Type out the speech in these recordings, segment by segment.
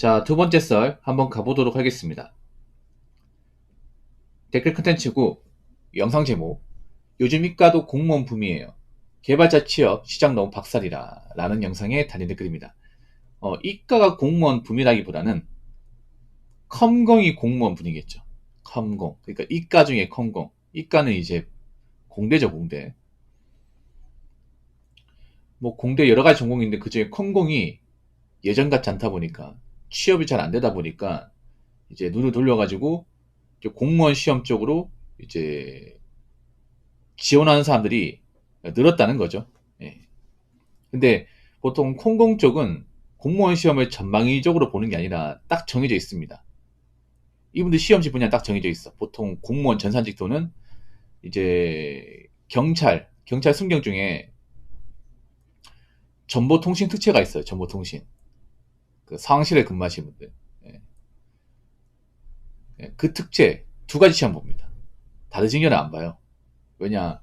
자, 두 번째 썰 한번 가보도록 하겠습니다. 댓글 컨텐츠고 영상 제목 요즘 이과도 공무원 붐이에요. 개발자 취업 시장 너무 박살이라 라는 영상에 달린 댓글입니다. 이과가 공무원 붐이라기보다는 컴공이 공무원 분이겠죠. 컴공. 그러니까 이과 중에 컴공. 이과는 이제 공대죠, 공대. 뭐 공대 여러 가지 전공인데 그중에 컴공이 예전 같지 않다 보니까 취업이 잘 안 되다 보니까 이제 눈을 돌려가지고 이제 공무원 시험 쪽으로 이제 지원하는 사람들이 늘었다는 거죠. 예. 근데 보통 컴공 쪽은 공무원 시험을 전방위적으로 보는 게 아니라 딱 정해져 있습니다. 이분들 시험지 분야 딱 정해져 있어. 보통 공무원 전산직도는 이제 경찰 순경 중에 정보통신 특채가 있어요. 정보통신. 그 상황실에 근무하시는 분들. 예. 예, 그 특채 두 가지 시험 봅니다. 다른 직렬은 안 봐요. 왜냐,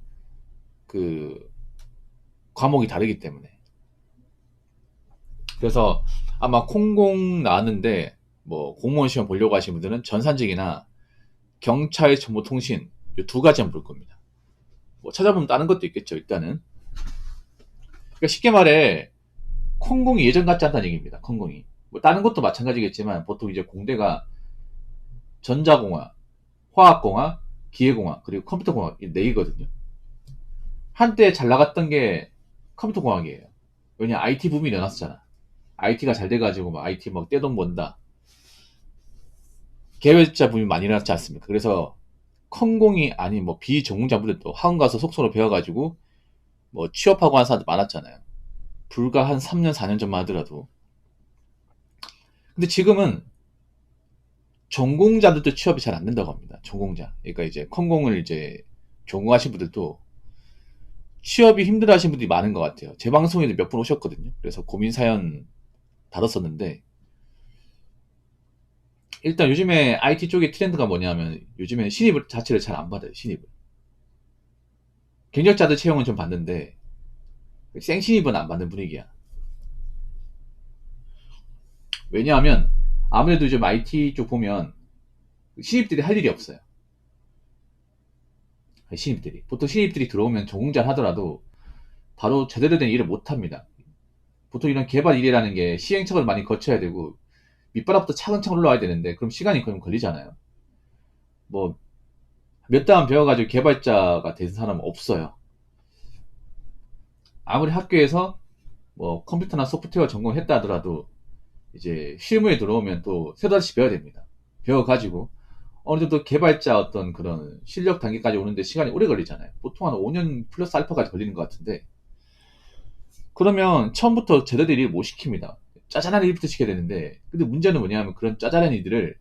그 과목이 다르기 때문에. 그래서 아마 콩공 나왔는데 뭐 공무원 시험 보려고 하시는 분들은 전산직이나 경찰 정보통신 이 두 가지 한번 볼 겁니다. 뭐 찾아보면 다른 것도 있겠죠. 일단은. 그러니까 쉽게 말해 콩공이 예전 같지 않다는 얘기입니다. 콩공이. 뭐 다른 것도 마찬가지겠지만 보통 이제 공대가 전자공학, 화학공학, 기계공학 그리고 컴퓨터공학 이 네 개거든요. 한때 잘 나갔던 게 컴퓨터공학이에요. 왜냐 IT 붐이 일어났었잖아. IT가 잘 돼가지고 막 IT 막 떼돈 번다. 계열자 붐이 많이 일어났지 않습니까? 그래서 컴공이 아닌 뭐 비전공자분들도 학원 가서 속소로 배워가지고 뭐 취업하고 하는 사람들 많았잖아요. 불과 한 3년, 4년 전만 하더라도. 근데 지금은 전공자들도 취업이 잘 안 된다고 합니다. 전공자. 그러니까 이제 컴공을 이제 전공하신 분들도 취업이 힘들어 하신 분들이 많은 것 같아요. 제 방송에도 몇 분 오셨거든요. 그래서 고민 사연 다뤘었는데, 일단 요즘에 IT 쪽의 트렌드가 뭐냐면, 요즘에 신입 자체를 잘 안 받아요, 신입을. 경력자들 채용은 좀 받는데, 생신입은 안 받는 분위기야. 왜냐하면, 아무래도 요즘 IT 쪽 보면, 신입들이 할 일이 없어요. 신입들이. 보통 신입들이 들어오면 전공자를 하더라도, 바로 제대로 된 일을 못 합니다. 보통 이런 개발 일이라는 게 시행착오를 많이 거쳐야 되고, 밑바닥부터 차근차근 올라와야 되는데, 그럼 시간이 그럼 걸리잖아요. 뭐, 몇 달 배워가지고 개발자가 된 사람은 없어요. 아무리 학교에서 뭐 컴퓨터나 소프트웨어 전공했다 하더라도 이제 실무에 들어오면 또 새로 다시 배워야 됩니다. 배워가지고 어느 정도 개발자 어떤 그런 실력 단계까지 오는데 시간이 오래 걸리잖아요. 보통 한 5년 플러스 알파까지 걸리는 것 같은데 그러면 처음부터 제대로 일을 못 시킵니다. 짜잘한 일부터 시켜야 되는데 근데 문제는 뭐냐면 그런 짜잘한 일들을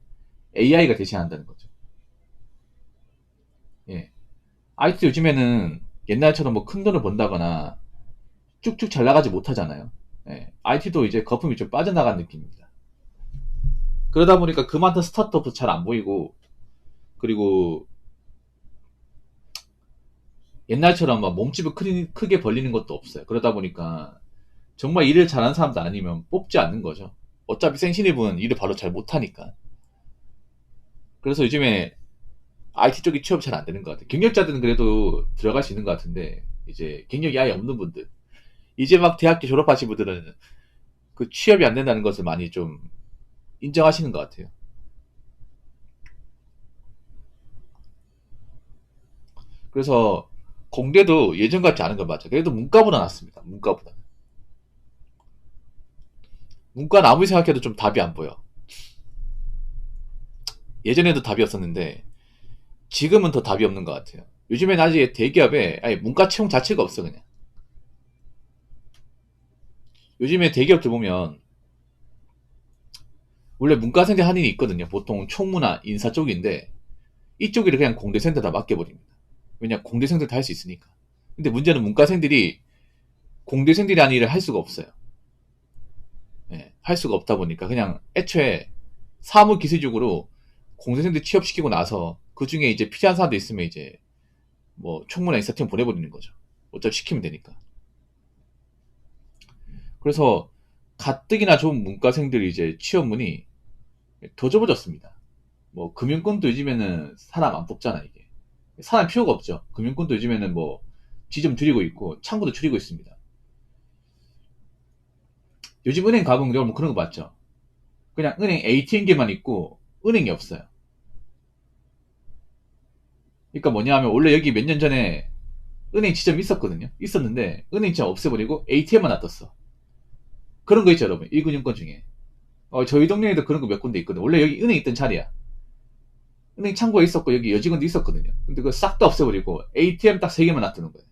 AI가 대신한다는 거죠. 예. IT 요즘에는 옛날처럼 뭐 큰 돈을 번다거나 쭉쭉 잘 나가지 못하잖아요. 예. IT도 이제 거품이 좀 빠져나간 느낌입니다. 그러다 보니까 그만큼 스타트업도 잘 안 보이고, 그리고 옛날처럼 막 몸집을 크게 벌리는 것도 없어요. 그러다 보니까 정말 일을 잘하는 사람도 아니면 뽑지 않는 거죠. 어차피 생신입은 일을 바로 잘 못하니까. 그래서 요즘에 IT 쪽이 취업이 잘 안 되는 것 같아요. 경력자들은 그래도 들어갈 수 있는 것 같은데, 이제 경력이 아예 없는 분들, 이제 막 대학교 졸업하신 분들은 그 취업이 안 된다는 것을 많이 좀 인정하시는 것 같아요. 그래서 공대도 예전 같지 않은 건 맞죠. 그래도 문과보다 낫습니다. 문과보다. 문과는 아무리 생각해도 좀 답이 안 보여. 예전에도 답이 없었는데 지금은 더 답이 없는 것 같아요. 요즘엔 아직 대기업에 아예 문과 채용 자체가 없어 그냥. 요즘에 대기업들 보면 원래 문과생들 한인이 있거든요. 보통 총무나 인사 쪽인데 이쪽이 그냥 공대생들 다 맡겨버립니다. 왜냐 공대생들 다 할 수 있으니까. 근데 문제는 문과생들이 공대생들이 아닌 일을 할 수가 없어요. 예, 할 수가 없다 보니까 그냥 애초에 사무기술적으로 공대생들 취업시키고 나서 그 중에 이제 필요한 사람도 있으면 이제 뭐 총무나 인사팀 보내버리는 거죠. 어차피 시키면 되니까. 그래서 가뜩이나 좋은 문과생들이 이제 취업문이 더 좁아졌습니다. 뭐 금융권도 요즘에는 사람 안 뽑잖아. 이게 사람 필요가 없죠. 금융권도 요즘에는 뭐 지점 줄이고 있고 창구도 줄이고 있습니다. 요즘 은행 가보면 여러분 그런 거 봤죠? 그냥 은행 ATM기만 있고 은행이 없어요. 그러니까 뭐냐 하면 원래 여기 몇 년 전에 은행 지점이 있었거든요. 있었는데 은행 지점 없애버리고 ATM만 놔뒀어. 그런 거 있죠 여러분. 1금융권 중에. 저희 동네에도 그런 거 몇 군데 있거든. 원래 여기 은행 있던 자리야. 은행 창구가 있었고 여기 여직원도 있었거든요. 근데 그거 싹 다 없애버리고 ATM 딱 3개만 놔두는 거예요.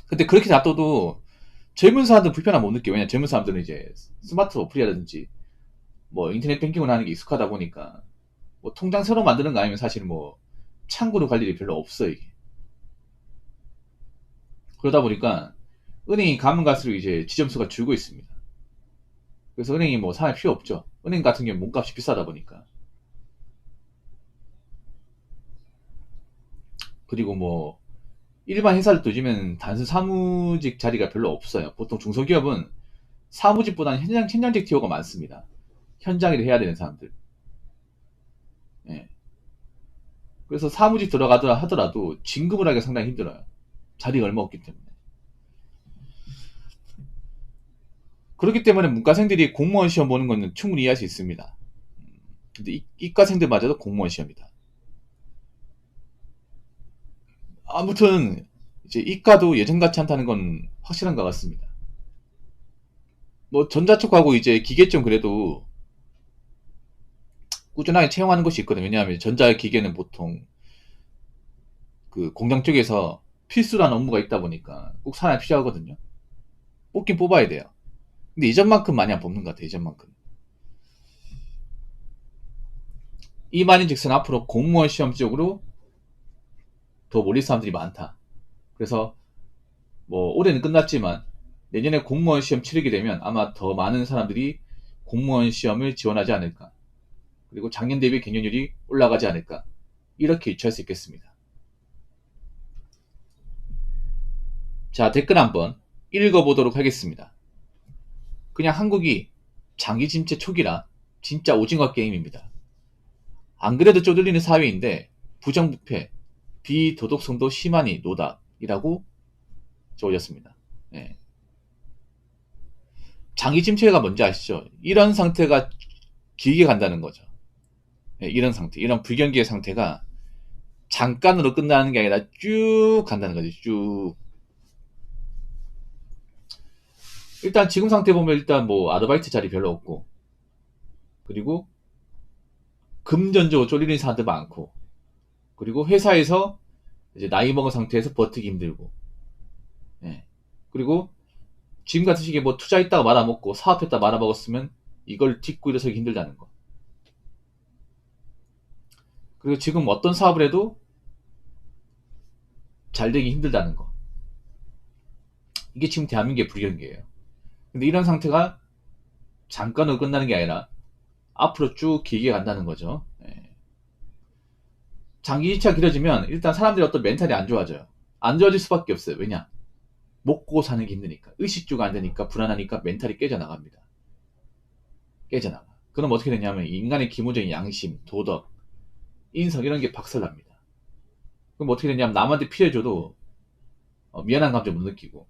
근데 그렇게 놔둬도 젊은 사람들은 불편함 못 느껴요. 왜냐면 젊은 사람들은 이제 스마트 어플이라든지 뭐 인터넷 뱅킹을 하는 게 익숙하다 보니까 뭐 통장 새로 만드는 거 아니면 사실 뭐 창구로 갈 일이 별로 없어요 이게. 그러다 보니까 은행이 가면 갈수록 이제 지점수가 줄고 있습니다. 그래서 은행이 뭐 사람이 필요 없죠. 은행 같은 경우는 몸값이 비싸다 보니까. 그리고 뭐 일반 회사들도 요즘에는 단순 사무직 자리가 별로 없어요. 보통 중소기업은 사무직보다는 현장직 티오가 많습니다. 현장 일을 해야 되는 사람들. 예. 그래서 사무직 들어가더라 하더라도 진급을 하기가 상당히 힘들어요. 자리가 얼마 없기 때문에. 그렇기 때문에 문과생들이 공무원 시험 보는 것은 충분히 이해할 수 있습니다. 근데 이과생들마저도 공무원 시험이다. 아무튼 이제 이과도 예전같이 않다는 건 확실한 것 같습니다. 뭐 전자 쪽하고 이제 기계 쪽 그래도 꾸준하게 채용하는 것이 있거든요. 왜냐하면 전자 기계는 보통 그 공장 쪽에서 필수라는 업무가 있다 보니까 꼭 사람이 필요하거든요. 뽑긴 뽑아야 돼요. 근데 이전만큼 많이 안 뽑는 것 같아요. 이전만큼. 이 말인즉슨 앞으로 공무원 시험 쪽으로 더 몰릴 사람들이 많다. 그래서 뭐 올해는 끝났지만 내년에 공무원 시험 치르게 되면 아마 더 많은 사람들이 공무원 시험을 지원하지 않을까. 그리고 작년 대비 경쟁률이 올라가지 않을까. 이렇게 유추할 수 있겠습니다. 자, 댓글 한번 읽어보도록 하겠습니다. 그냥 한국이 장기 침체 초기라 진짜 오징어 게임입니다. 안 그래도 쪼들리는 사회인데 부정부패, 비도덕성도 심하니 노답이라고 적어졌습니다. 네. 장기 침체가 뭔지 아시죠? 이런 상태가 길게 간다는 거죠. 네, 이런 상태, 이런 불경기의 상태가 잠깐으로 끝나는 게 아니라 쭉 간다는 거죠. 쭉. 일단 지금 상태 보면 일단 뭐 아르바이트 자리 별로 없고, 그리고 금전적으로 쫄리는 사람들 많고, 그리고 회사에서 이제 나이 먹은 상태에서 버티기 힘들고, 예. 그리고 지금 같은 시기에 뭐 투자했다가 말아먹고 사업했다 말아먹었으면 이걸 딛고 일어서기 힘들다는 거. 그리고 지금 어떤 사업을 해도 잘 되기 힘들다는 거. 이게 지금 대한민국의 불경기예요. 근데 이런 상태가 잠깐으로 끝나는 게 아니라 앞으로 쭉 길게 간다는 거죠. 예. 장기 지체가 길어지면 일단 사람들이 어떤 멘탈이 안 좋아져요. 안 좋아질 수밖에 없어요. 왜냐? 먹고 사는 게 힘드니까. 의식주가 안 되니까 불안하니까 멘탈이 깨져나갑니다. 깨져나가. 그럼 어떻게 되냐면 인간의 기본적인 양심, 도덕, 인성 이런 게 박살납니다. 그럼 어떻게 되냐면 남한테 피해줘도 미안한 감정 못 느끼고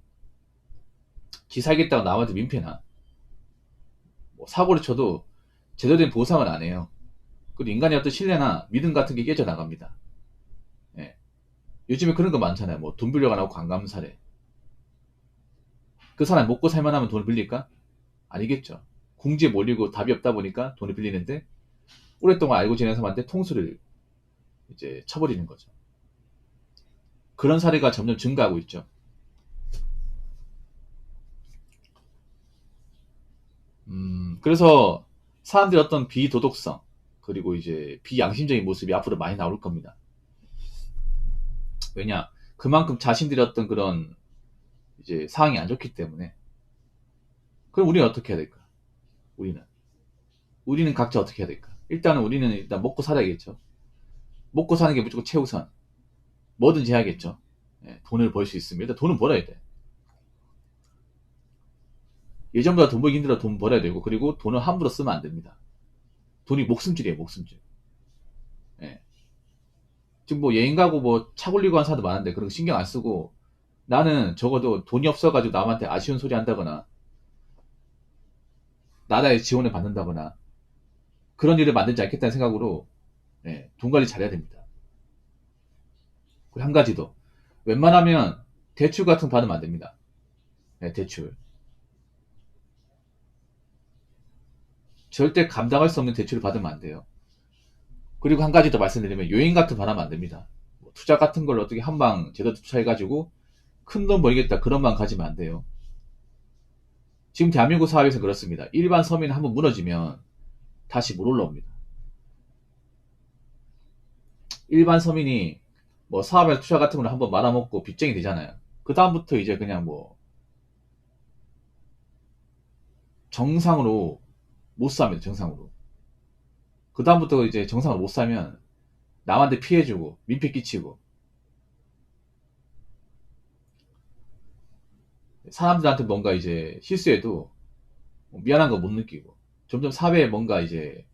지 살겠다고 남한테 민폐나 뭐 사고를 쳐도 제대로 된 보상을 안 해요. 그리고 인간의 어떤 신뢰나 믿음 같은 게 깨져나갑니다. 예. 요즘에 그런 거 많잖아요. 뭐 돈 빌려가 나고 관감살해. 그 사람 먹고 살만하면 돈을 빌릴까? 아니겠죠. 궁지에 몰리고 답이 없다 보니까 돈을 빌리는데 오랫동안 알고 지낸 사람한테 통수를 이제 쳐버리는 거죠. 그런 사례가 점점 증가하고 있죠. 그래서 사람들의 어떤 비도덕성 그리고 이제 비양심적인 모습이 앞으로 많이 나올 겁니다. 왜냐? 그만큼 자신들의 어떤 그런 이제 상황이 안 좋기 때문에. 그럼 우리는 어떻게 해야 될까? 우리는 각자 어떻게 해야 될까? 일단은 우리는 일단 먹고 살아야겠죠. 먹고 사는 게 무조건 최우선. 뭐든지 해야겠죠. 예, 돈을 벌 수 있으면 일단 돈은 벌어야 돼. 예전보다 돈 벌기 힘들어 돈 벌어야 되고, 그리고 돈을 함부로 쓰면 안 됩니다. 돈이 목숨줄이에요, 목숨줄. 예. 지금 뭐 여행 가고 뭐 차 굴리고 하는 사람도 많은데 그런 거 신경 안 쓰고, 나는 적어도 돈이 없어가지고 남한테 아쉬운 소리 한다거나 나라의 지원을 받는다거나 그런 일을 만들지 않겠다는 생각으로, 예, 돈 관리 잘해야 됩니다. 그리고 한 가지 더, 웬만하면 대출 같은 거 받으면 안 됩니다. 예, 대출 절대 감당할 수 없는 대출을 받으면 안 돼요. 그리고 한 가지 더 말씀드리면, 여행 같은 거 받으면 안 됩니다. 뭐 투자 같은 걸 어떻게 한 방 제대로 투자해가지고 큰 돈 벌겠다 그런 방 가지면 안 돼요. 지금 대한민국 사회에서 그렇습니다. 일반 서민이 한번 무너지면 다시 못 올라옵니다. 일반 서민이 뭐 사업에 투자 같은 걸 한번 말아먹고 빚쟁이 되잖아요. 그 다음부터 이제 그냥 뭐 정상으로 못 삽니다. 정상으로. 그 다음부터 이제 정상으로 못 사면 남한테 피해주고 민폐 끼치고 사람들한테 뭔가 이제 실수해도 미안한 거 못 느끼고 점점 사회에 뭔가 이제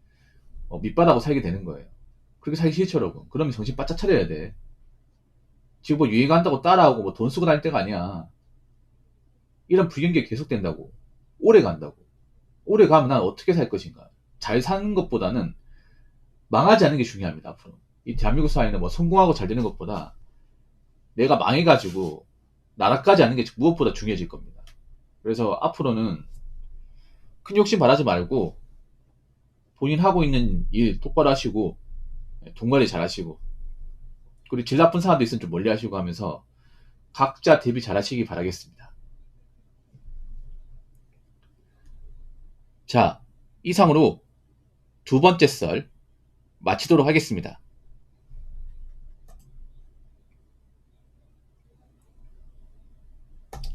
밑바닥으로 살게 되는 거예요. 그렇게 살기 싫더라고. 그러면 정신 바짝 차려야 돼. 지금 뭐 유행한다고 따라하고 뭐 돈 쓰고 다닐 때가 아니야. 이런 불경기가 계속된다고. 오래 간다고. 오래 가면 난 어떻게 살 것인가. 잘 사는 것보다는 망하지 않는 게 중요합니다, 앞으로. 이 대한민국 사회는 뭐 성공하고 잘 되는 것보다 내가 망해가지고 나라까지 하는 게 무엇보다 중요해질 겁니다. 그래서 앞으로는 큰 욕심 바라지 말고 본인 하고 있는 일 똑바로 하시고 돈 관리 잘 하시고, 그리고 질 나쁜 사람도 있으면 좀 멀리 하시고 하면서 각자 대비 잘 하시기 바라겠습니다. 자, 이상으로 두 번째 썰 마치도록 하겠습니다.